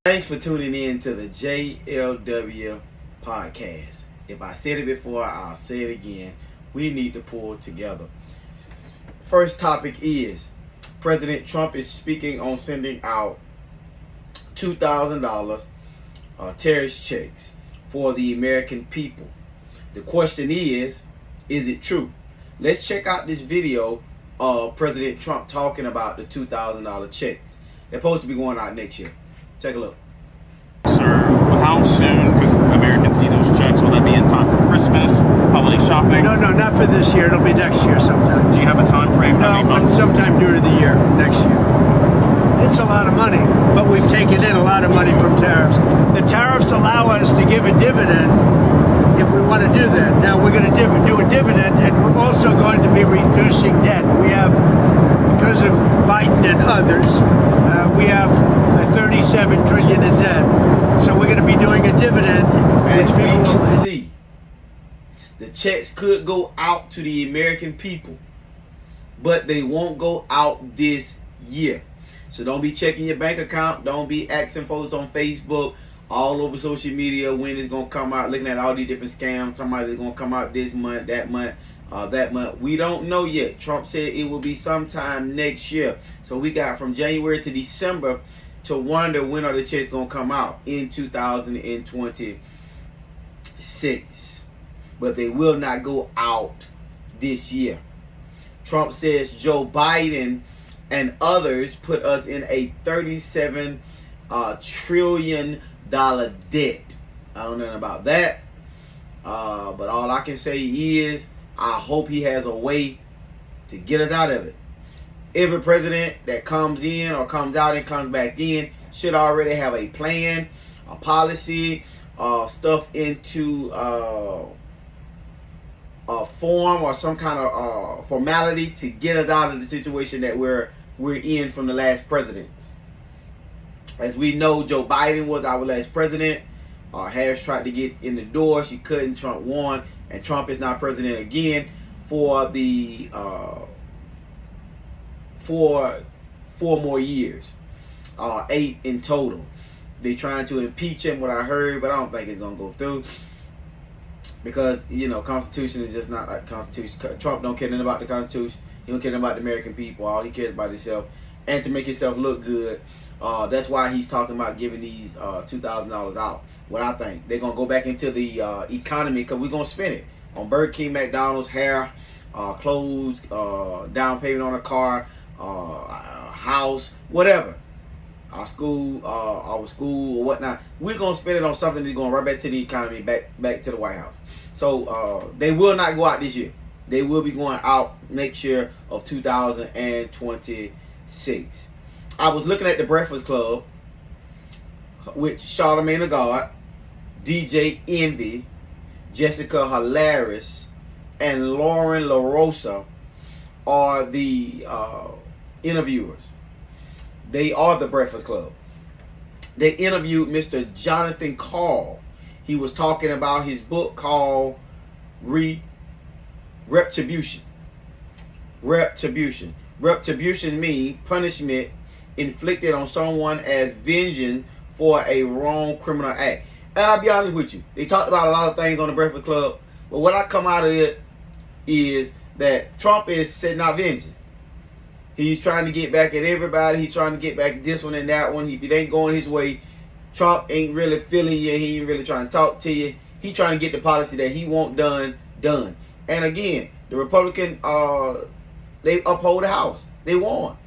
Thanks for tuning in to the JLW podcast. If I said it before, I'll say it again. We need to pull together. First topic is President Trump is speaking on sending out $2,000 terrorist checks for the American people. The question is it true? Let's check out this video of President Trump talking about the $2,000 checks. They're supposed to be going out next year. Take a look. Sir, how soon could Americans see those checks? Will that be in time for Christmas, holiday shopping? No, not for this year. It'll be next year sometime. Do you have a time frame? How many months? Sometime during the year, next year. It's a lot of money, but we've taken in a lot of money from tariffs. The tariffs allow us to give a dividend if we want to do that. Now, we're going to do a dividend, and we're also going to be reducing debt. We have, because of Biden and others, we have $37 trillion in debt. So we're going to be doing a dividend. As we can see, the checks could go out to the American people, but they won't go out this year. So don't be checking your bank account. Don't be asking folks on Facebook, all over social media, when it's going to come out, looking at all these different scams. Somebody's going to come out this month, that month. We don't know yet. Trump said it will be sometime next year. So we got from January to December to wonder when are the checks going to come out in 2026. But they will not go out this year. Trump says Joe Biden and others put us in a $37 trillion debt. I don't know about that. But all I can say is I hope he has a way to get us out of it. Every president that comes in or comes out and comes back in should already have a plan, a policy, stuff into a form or some kind of formality to get us out of the situation that we're in from the last presidents. As we know, Joe Biden was our last president. Harris tried to get in the door. She couldn't. Trump won. And Trump is now president again for the for 4 more years. 8 in total. They're trying to impeach him, what I heard, but I don't think it's going to go through. Because, Constitution is just not like the Constitution. Trump don't care nothing about the Constitution. He don't care nothing about the American people. All he cares about himself. And to make himself look good. That's why he's talking about giving these $2,000 out. What I think. They're going to go back into the economy because we're going to spend it. On Burger King, McDonald's, hair, clothes, down payment on a car, house, whatever. Our school or whatnot. We're going to spend it on something that's going right back to the economy, back to the White House. So they will not go out this year. They will be going out next year of 2026. I was looking at the Breakfast Club with Charlamagne Tha God, DJ Envy, Jessica Hilarious, and Lauren LaRosa are the interviewers. They are the Breakfast Club. They interviewed Mr. Jonathan Karl. He was talking about his book called Retribution. Retribution. Retribution means punishment inflicted on someone as vengeance for a wrong criminal act. And I'll be honest with you, they talked about a lot of things on the Breakfast Club, but what I come out of it is that Trump is setting out vengeance. He's trying to get back at everybody. He's trying to get back at this one and that one. If it ain't going his way, Trump ain't really feeling you. He ain't really trying to talk to you. He trying to get the policy that he want done. And again, the Republican, they uphold the House. They won.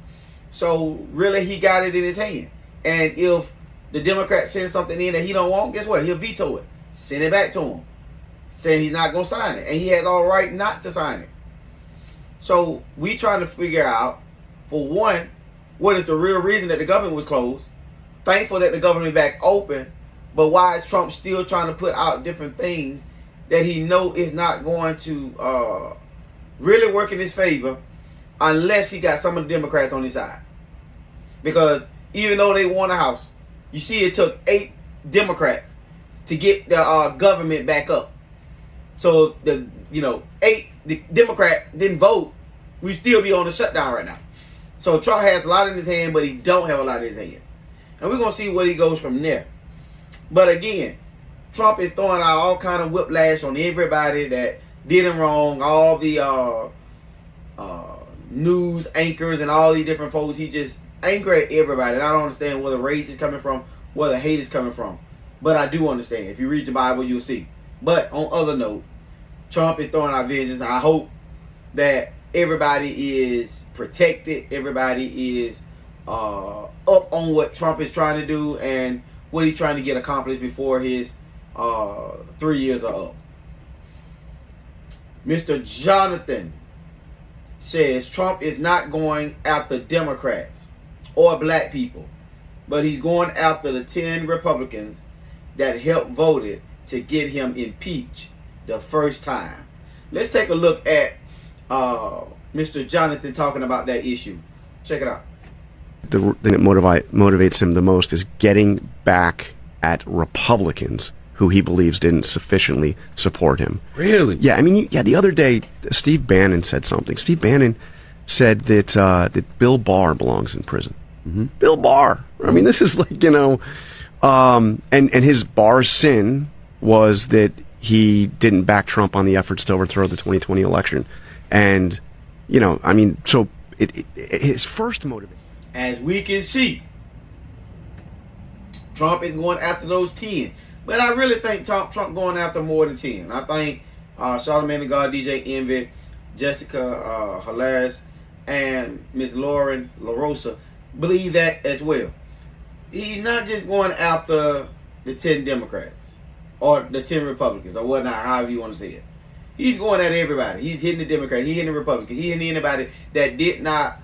So really, he got it in his hand. And if the Democrats send something in that he don't want, guess what? He'll veto it. Send it back to him, saying he's not gonna sign it, and he has all right not to sign it. So we trying to figure out, for one, what is the real reason that the government was closed? Thankful that the government back open, but why is Trump still trying to put out different things that he know is not going to really work in his favor unless he got some of the Democrats on his side? Because even though they won the House, you see it took 8 Democrats to get the government back up. So the 8 Democrats didn't vote, we still be on the shutdown right now. So Trump has a lot in his hand, but he don't have a lot in his hands. And we're going to see where he goes from there. But again, Trump is throwing out all kind of whiplash on everybody that did him wrong. All the news anchors and all these different folks. He just angry at everybody. And I don't understand where the rage is coming from, where the hate is coming from. But I do understand. If you read the Bible, you'll see. But on other note, Trump is throwing out vengeance. I hope that everybody is protected. Everybody is up on what Trump is trying to do and what he's trying to get accomplished before his 3 years are up. Mr. Jonathan says Trump is not going after Democrats or black people, but he's going after the 10 Republicans that helped voted to get him impeached the first time. Let's take a look at Mr. Jonathan talking about that issue. Check it out. The thing that motivates him the most is getting back at Republicans who he believes didn't sufficiently support him. Really? Yeah, I mean, the other day, Steve Bannon said something. Steve Bannon said that that Bill Barr belongs in prison. Mm-hmm. Bill Barr. I mean, this is like, and his Barr's sin was that he didn't back Trump on the efforts to overthrow the 2020 election. And, I mean, so his first motivation. As we can see, Trump is going after those 10. But I really think Trump going after more than 10. I think Charlamagne the God, DJ Envy, Jessica Hilarious, and Miss Lauren LaRosa believe that as well. He's not just going after the 10 Democrats or the 10 Republicans or whatnot, however you want to say it. He's going at everybody. He's hitting the Democrats. He's hitting the Republicans. He's hitting anybody that did not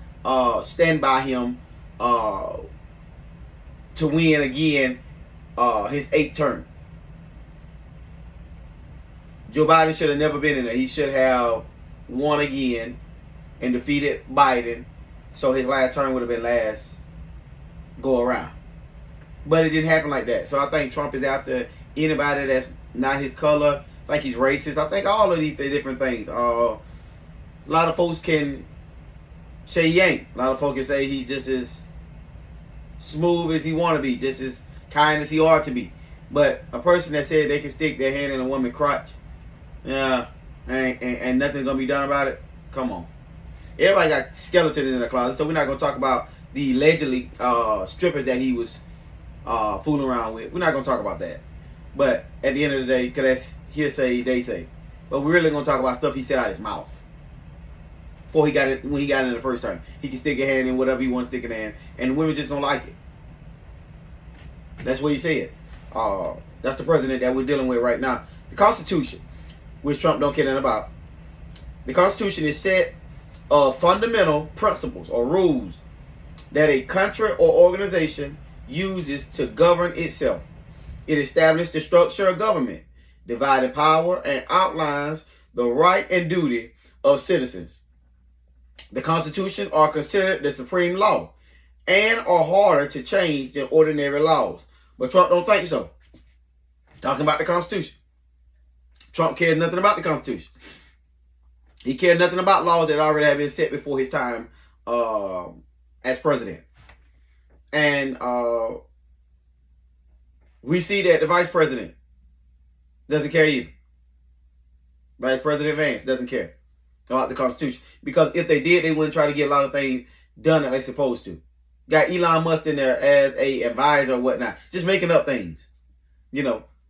stand by him to win again his 8th term. Joe Biden should have never been in there. He should have won again and defeated Biden, so his last term would have been last go around. But it didn't happen like that. So I think Trump is after anybody that's not his color. I think he's racist. I think all of these different things. A lot of folks can say he ain't. A lot of folks can say he just as smooth as he want to be, just as kind as he ought to be. But a person that said they can stick their hand in a woman's crotch, yeah, and nothing's going to be done about it, come on. Everybody got skeletons in the closet, so we're not going to talk about the allegedly strippers that he was fooling around with. We're not going to talk about that. But at the end of the day, because that's hearsay, they say. But we're really going to talk about stuff he said out of his mouth. Before he got it, when he got it in the first time. He can stick a hand in whatever he wants to stick it in, and the women just don't like it. That's what he said. That's the president that we're dealing with right now. The Constitution, which Trump don't care nothing about. The Constitution is set of fundamental principles or rules that a country or organization uses to govern itself. It establishes the structure of government, divided power, and outlines the right and duty of citizens. The Constitution are considered the supreme law and are harder to change than ordinary laws. But Trump don't think so. Talking about the Constitution. Trump cares nothing about the Constitution. He cares nothing about laws that already have been set before his time as president. And we see that the vice president doesn't care either. Vice President Vance doesn't care about the Constitution. Because if they did, they wouldn't try to get a lot of things done that they're supposed to. Got Elon Musk in there as a advisor or whatnot. Just making up things.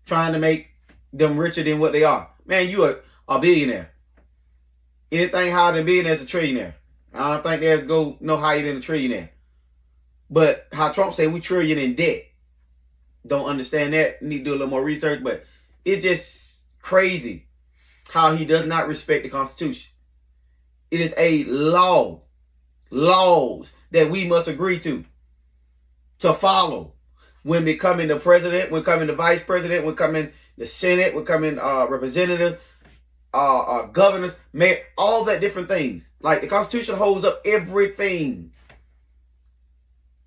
Trying to make them richer than what they are. Man, you are a billionaire. Anything higher than billionaire is a trillionaire. I don't think they'll go no higher than a trillionaire. But how Trump say we trillion in debt. Don't understand that. Need to do a little more research. But it's just crazy how he does not respect the Constitution. It is a law. Laws that we must agree to follow. When becoming the president, when coming the vice president, when coming the Senate, when coming representative, governors, mayor, all that different things. Like the Constitution holds up everything.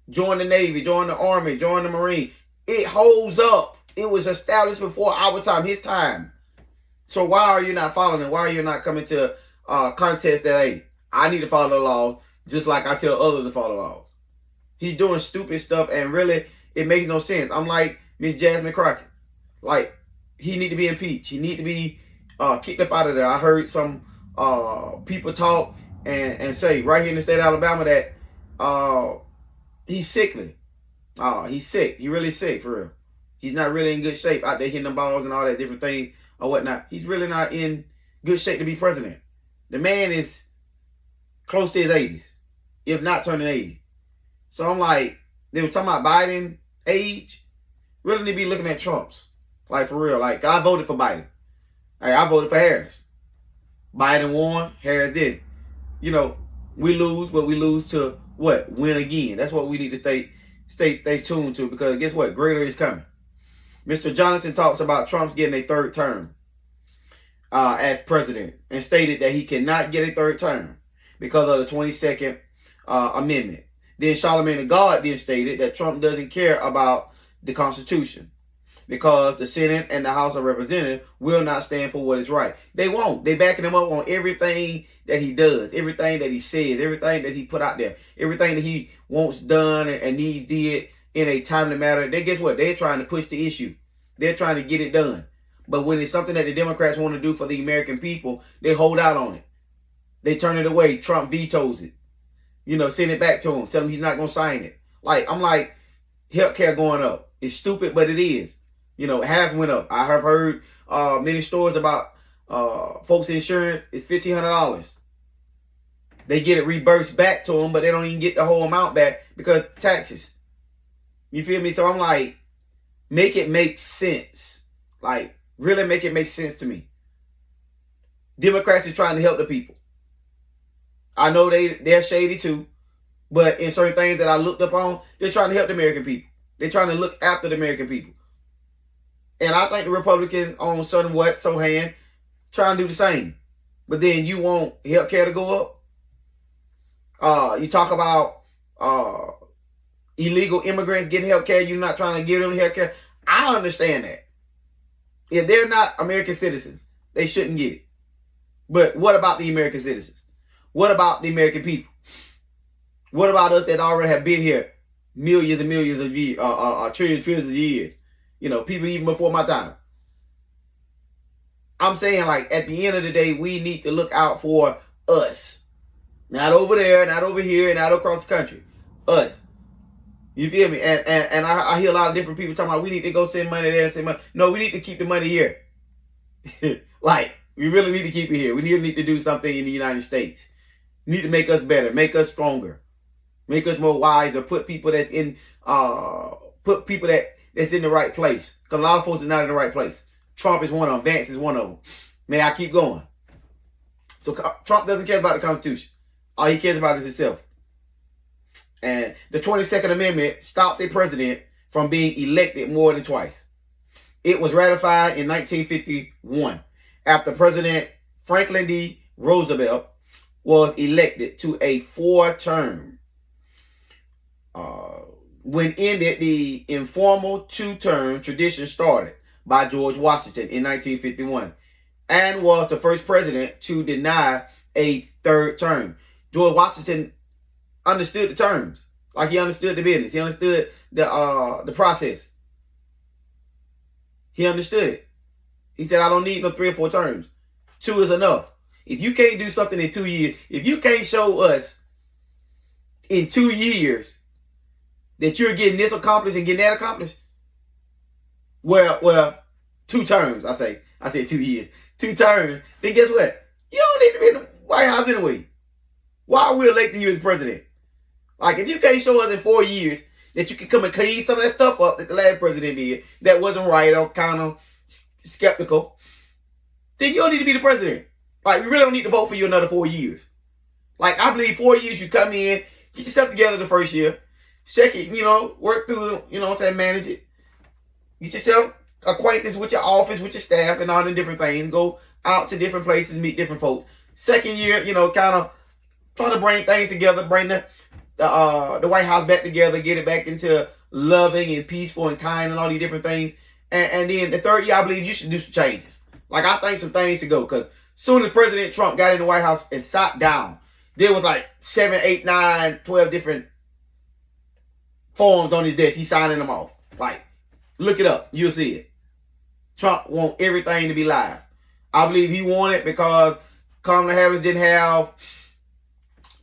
Join the Navy, join the Army, join the Marine. It holds up. It was established before our time, his time. So why are you not following it? Why are you not coming to contest that, hey, I need to follow the law just like I tell others to follow laws? He's doing stupid stuff, and really, It makes no sense. I'm like Miss Jasmine Crockett. Like, he need to be impeached. He need to be kicked up out of there. I heard some people talk and say right here in the state of Alabama that he's sickly. He's sick. He really sick, for real. He's not really in good shape out there hitting the balls and all that different things or whatnot. He's really not in good shape to be president. The man is close to his 80s, if not turning 80. So I'm like, they were talking about Biden age. Really need to be looking at Trump's. Like, for real. Like, I voted for Biden. Like, I voted for Harris. Biden won, Harris didn't. You know, we lose, but we lose to what? Win again. That's what we need to stay tuned to, because guess what? Greater is coming. Mr. Johnson talks about Trump's getting a third term as president, and stated that he cannot get a third term because of the 22nd Amendment. Then Charlamagne the God then stated that Trump doesn't care about the Constitution because the Senate and the House of Representatives will not stand for what is right. They won't. They backing him up on everything that he does, everything that he says, everything that he put out there, everything that he wants done and needs did in a timely manner. They, guess what? They're trying to push the issue. They're trying to get it done. But when it's something that the Democrats want to do for the American people, they hold out on it. They turn it away. Trump vetoes it. You know, send it back to him. Tell him he's not going to sign it. Like, I'm like, healthcare going up. It's stupid, but it is. You know, it has went up. I have heard many stories about folks' insurance is $1,500. They get it reimbursed back to them, but they don't even get the whole amount back because taxes. You feel me? So I'm like, make it make sense. Like, really make it make sense to me. Democrats are trying to help the people. I know they're shady too, but in certain things that I looked up on, they're trying to help the American people. They're trying to look after the American people. And I think the Republicans on so hand trying to do the same. But then you want health care to go up. You talk about illegal immigrants getting health care. You're not trying to give them health care. I understand that. If they're not American citizens, they shouldn't get it. But what about the American citizens? What about the American people? What about us that already have been here millions and millions of years, trillions of years? You know, people even before my time. I'm saying, like, at the end of the day, we need to look out for us. Not over there, not over here, not across the country. Us. You feel me? And I hear a lot of different people talking about we need to go send money there and send money. No, we need to keep the money here. Like, we really need to keep it here. We need to do something in the United States. We need to make us better, make us stronger, make us more wiser, put people that's in that's in the right place. Because a lot of folks are not in the right place. Trump is one of them. Vance is one of them. May I keep going? So Trump doesn't care about the Constitution. All he cares about is himself. And the 22nd Amendment stops a president from being elected more than twice. It was ratified in 1951 after President Franklin D. Roosevelt was elected to a 4-term. When ended the informal 2-term tradition started by George Washington in 1951 and was the first president to deny a 3rd term. George Washington understood the terms. Like, he understood the business. He understood the process. He understood it. He said, I don't need no 3 or 4 terms. 2 is enough. If you can't do something in 2 years, if you can't show us in 2 years that you're getting this accomplished and getting that accomplished, well, 2 terms, I said 2 years. 2 terms, then guess what? You don't need to be in the White House anyway. Why are we electing you as president? Like, if you can't show us in 4 years that you can come and clean some of that stuff up that the last president did that wasn't right or kind of skeptical, then you don't need to be the president. Like, we really don't need to vote for you another 4 years. Like, I believe 4 years you come in, get yourself together the first year, check it, work through, manage it. Get yourself acquainted with your office, with your staff, and all the different things. Go out to different places, meet different folks. Second year, kind of try to bring things together, bring the White House back together, get it back into loving and peaceful and kind and all these different things. And then the 3rd year, I believe you should do some changes. Like, I think some things to go, because soon as President Trump got in the White House and sat down, there was like 7, 8, 9, 12 different forms on his desk. He's signing them off. Like, look it up. You'll see it. Trump want everything to be live. I believe he wanted because Kamala Harris didn't have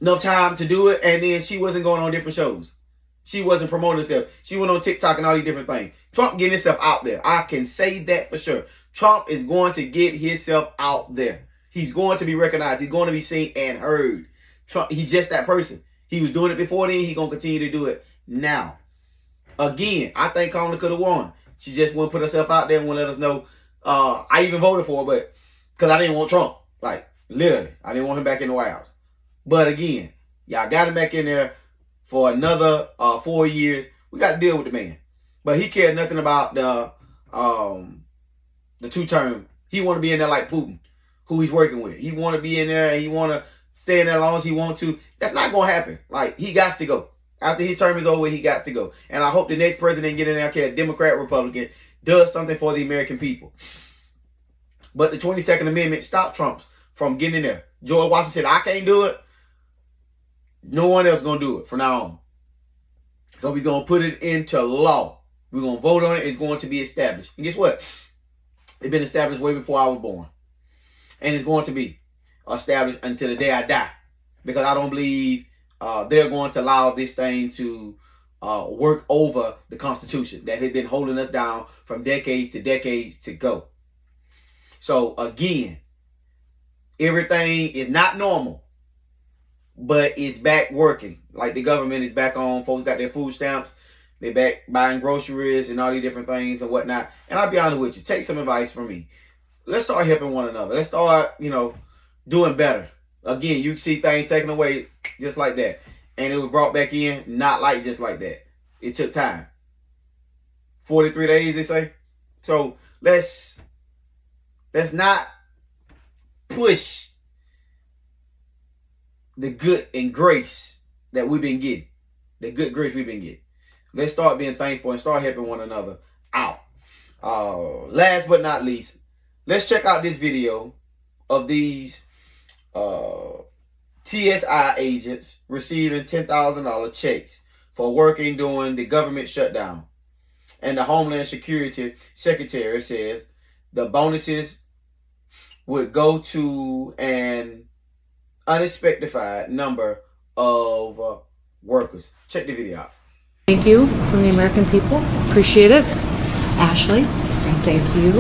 enough time to do it, and then she wasn't going on different shows. She wasn't promoting herself. She went on TikTok and all these different things. Trump getting himself out there. I can say that for sure. Trump is going to get himself out there. He's going to be recognized. He's going to be seen and heard. Trump, he's just that person. He was doing it before then. He's going to continue to do it now. Again, I think Kamala could have won. She just wouldn't put herself out there and wouldn't let us know. I even voted for her, but because I didn't want Trump. Like, literally. I didn't want him back in the White House. But again, y'all got him back in there for another 4 years. We got to deal with the man. But he cared nothing about the 2-term. He want to be in there like Putin, who he's working with. He want to be in there and he want to stay in there as long as he want to. That's not going to happen. Like, he got to go. After his term is over, he got to go. And I hope the next president get in there, okay, Democrat, Republican, does something for the American people. But the 22nd Amendment stopped Trump from getting in there. George Washington said, I can't do it. No one else going to do it from now on. So we're going to put it into law. We're going to vote on it. It's going to be established. And guess what? It's been established way before I was born. And it's going to be established until the day I die. Because I don't believe they're going to allow this thing to work over the Constitution that had been holding us down from decades to go. So again, everything is not normal, but it's back working. Like the government is back on. Folks got their food stamps. They back buying groceries and all these different things and whatnot. And I'll be honest with you. Take some advice from me. Let's start helping one another. Let's start, doing better. Again, you see things taken away just like that. And it was brought back in, not like just like that. It took time. 43 days, they say. So let's not push the good and grace that we've been getting. The good grace we've been getting. Let's start being thankful and start helping one another out. Last but not least, let's check out this video of these TSI agents receiving $10,000 checks for working during the government shutdown. And the Homeland Security Secretary says the bonuses would go to an unspecified number of workers. Check the video out. Thank you from the American people. Appreciate it. Ashley, thank you.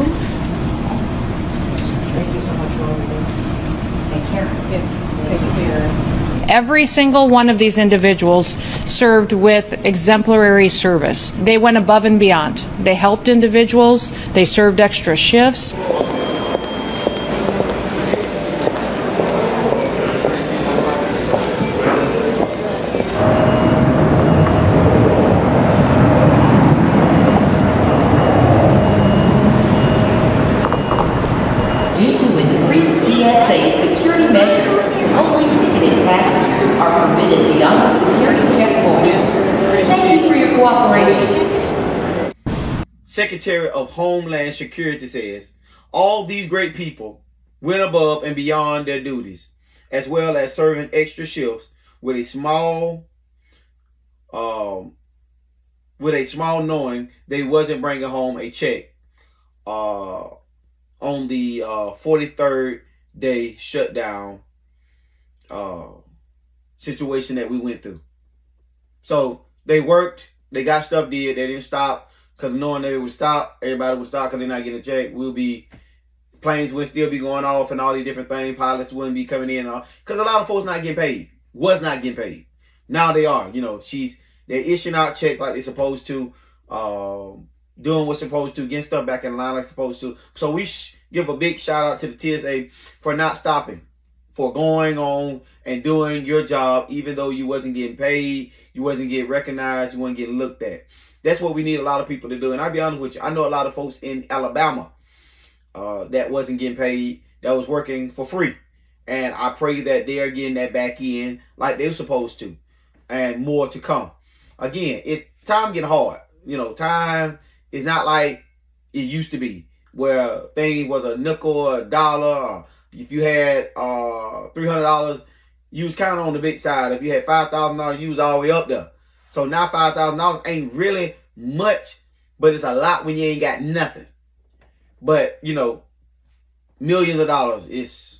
Thank you so much for all you do. Take care. Yes. Take care. Every single one of these individuals served with exemplary service. They went above and beyond. They helped individuals. They served extra shifts. Due to increased TSA security measures, only ticketed passengers are permitted beyond the security checkpoint. Thank you for your cooperation. Secretary of Homeland Security says all these great people went above and beyond their duties, as well as serving extra shifts with a small knowing they wasn't bringing home a check on the 43rd day shutdown situation that we went through. So they worked, they got stuff did, they didn't stop, because knowing they would stop, everybody would stop because they're not getting a check. Planes would still be going off and all these different things. Pilots wouldn't be coming in, because a lot of folks not getting paid, was not getting paid. Now they are, they're issuing out checks like they're supposed to, doing what's supposed to, getting stuff back in line like supposed to. So we give a big shout out to the TSA for not stopping, for going on and doing your job, even though you wasn't getting paid, you wasn't getting recognized, you wasn't getting looked at. That's what we need a lot of people to do. And I'll be honest with you, I know a lot of folks in Alabama that wasn't getting paid, that was working for free. And I pray that they are getting that back in like they're supposed to, and more to come. Again, it's time getting hard. Time is not like it used to be, where thing was a nickel or a dollar. Or if you had $300, you was kind of on the big side. If you had $5,000, you was all the way up there. So now $5,000 ain't really much, but it's a lot when you ain't got nothing. But you know, millions of dollars is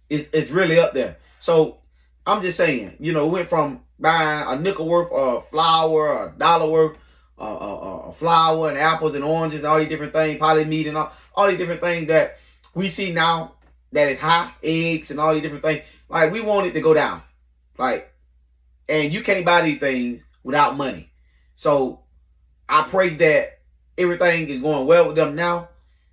really up there. So I'm just saying, you know, we went from buying a nickel worth of flour, a dollar worth of flour and apples and oranges and all these different things, poly meat and all these different things that we see now that is high, eggs and all these different things. Like, we want it to go down. Like, and you can't buy these things without money. So I pray that everything is going well with them now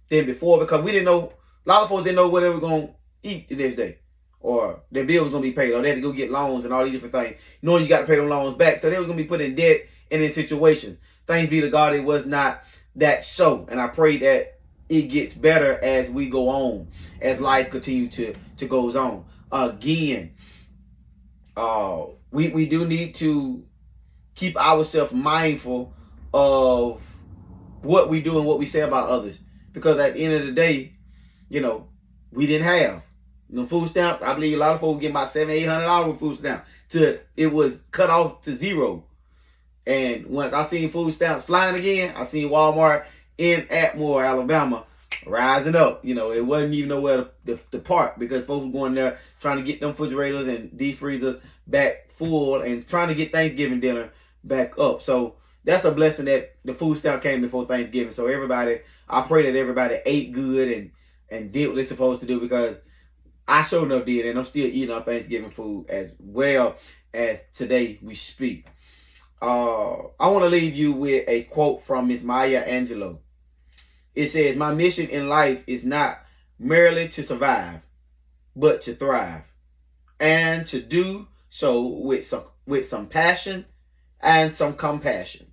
than before, because we didn't know, a lot of folks didn't know what they were going to eat the next day, or their bill was going to be paid, or they had to go get loans and all these different things, knowing you got to pay them loans back. So they were going to be put in debt and in situations. Thanks be to God, it was not that so. And I pray that it gets better as we go on, as life continues to goes on. Again, we do need to keep ourselves mindful of what we do and what we say about others, because at the end of the day, you know, we didn't have food stamps. I believe a lot of folks get about $700-800 with food stamps till it was cut off to zero. And once I seen food stamps flying again, I seen Walmart in Atmore, Alabama, rising up. You know, it wasn't even nowhere to park, because folks were going there trying to get them refrigerators and deep freezers back full and trying to get Thanksgiving dinner back up. So that's a blessing that the food stamp came before Thanksgiving. So everybody, I pray that everybody ate good and did what they're supposed to do, because I sure enough did, and I'm still eating our Thanksgiving food as well as today we speak. I want to leave you with a quote from Miss Maya Angelou. It says, "My mission in life is not merely to survive, but to thrive, and to do so with some passion and some compassion,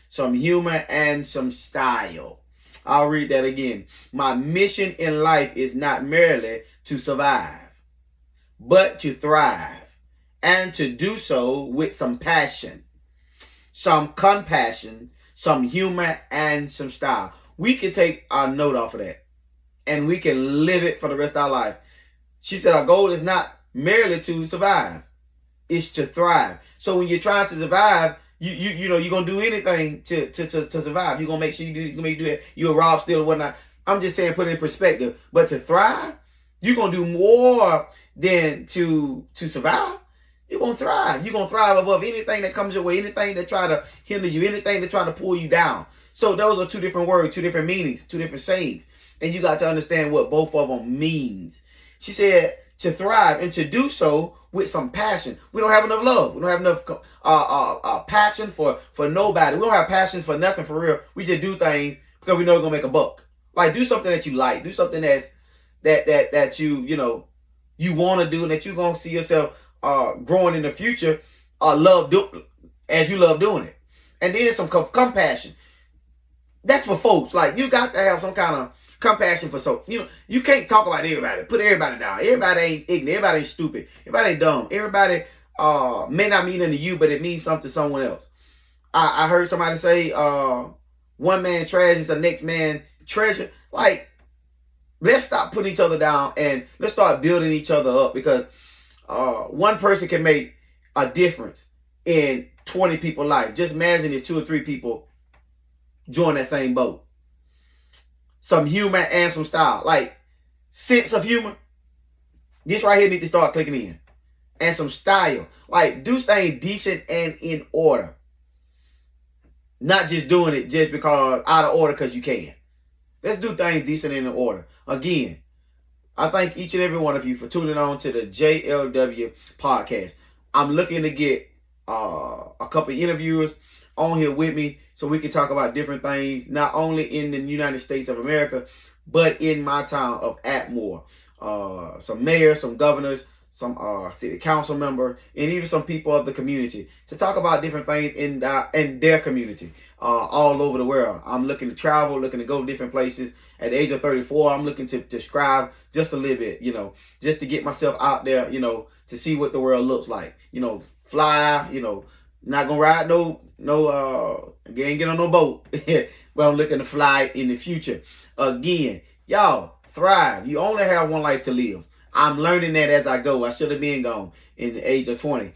some humor and some style." I'll read that again. My mission in life is not merely to survive, but to thrive, and to do so with some passion, some compassion, some humor, and some style. We can take our note off of that, and we can live it for the rest of our life. She said our goal is not merely to survive, it's to thrive. So when you're trying to survive, you know, you're gonna do anything to survive. You're gonna make sure you do it. You'll rob, steal, or whatnot. I'm just saying, put it in perspective. But to thrive, you're gonna do more than to survive. You're gonna thrive. You're gonna thrive above anything that comes your way, anything that try to hinder you, anything that try to pull you down. So those are two different words, two different meanings, two different sayings, and you got to understand what both of them means. She said to thrive, and to do so with some passion. We don't have enough love. We don't have enough passion for nobody. We don't have passion for nothing, for real. We just do things because we know we're gonna make a buck. Like, do something that you like. Do something that you know you want to do, and that you're gonna see yourself growing in the future. As you love doing it. And then some compassion. That's for folks. Like, you got to have some kind of compassion for so, you know, you can't talk about everybody, put everybody down. Everybody ain't ignorant, everybody ain't stupid, everybody ain't dumb, everybody may not mean anything to you, but it means something to someone else. I heard somebody say one man trash is the next man treasure. Like, let's stop putting each other down and let's start building each other up, because one person can make a difference in 20 people's life. Just imagine if 2 or 3 people join that same boat. Some humor and some style. Like, sense of humor. This right here need to start clicking in. And some style. Like, do things decent and in order. Not just doing it just because out of order because you can. Let's do things decent and in order. Again, I thank each and every one of you for tuning on to the JLW podcast. I'm looking to get a couple of interviewers on here with me so we can talk about different things, not only in the United States of America, but in my town of Atmore. Some mayors, some governors, some city council members, and even some people of the community to talk about different things in their community all over the world. I'm looking to travel, looking to go to different places. At the age of 34, I'm looking to strive just a little bit, you know, just to get myself out there, you know, to see what the world looks like. You know, fly, you know, not gonna ride no ain't get on no boat, but I'm looking to fly in the future. Again, y'all, thrive. You only have one life to live. I'm learning that as I go. I should have been gone in the age of 20,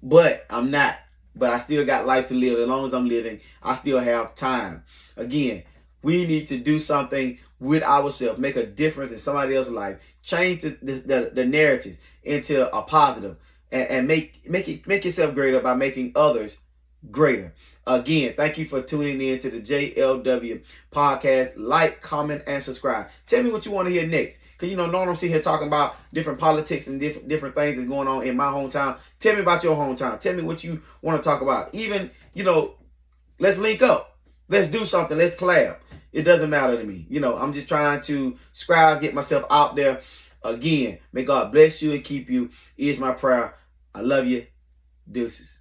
but I'm not. but I still got life to live. As long as I'm living, I still have time. Again, we need to do something with ourselves, make a difference in somebody else's life, change the narratives into a positive, and make yourself greater by making others greater. Again, thank you for tuning in to the JLW podcast. Like, comment, and subscribe. Tell me what you want to hear next. Because, you know, normally I'm sitting here talking about different politics and different things that's going on in my hometown. Tell me about your hometown. Tell me what you want to talk about. Even, you know, let's link up. Let's do something. Let's collab. It doesn't matter to me. You know, I'm just trying to subscribe, get myself out there. Again, may God bless you and keep you is my prayer. I love you. Deuces.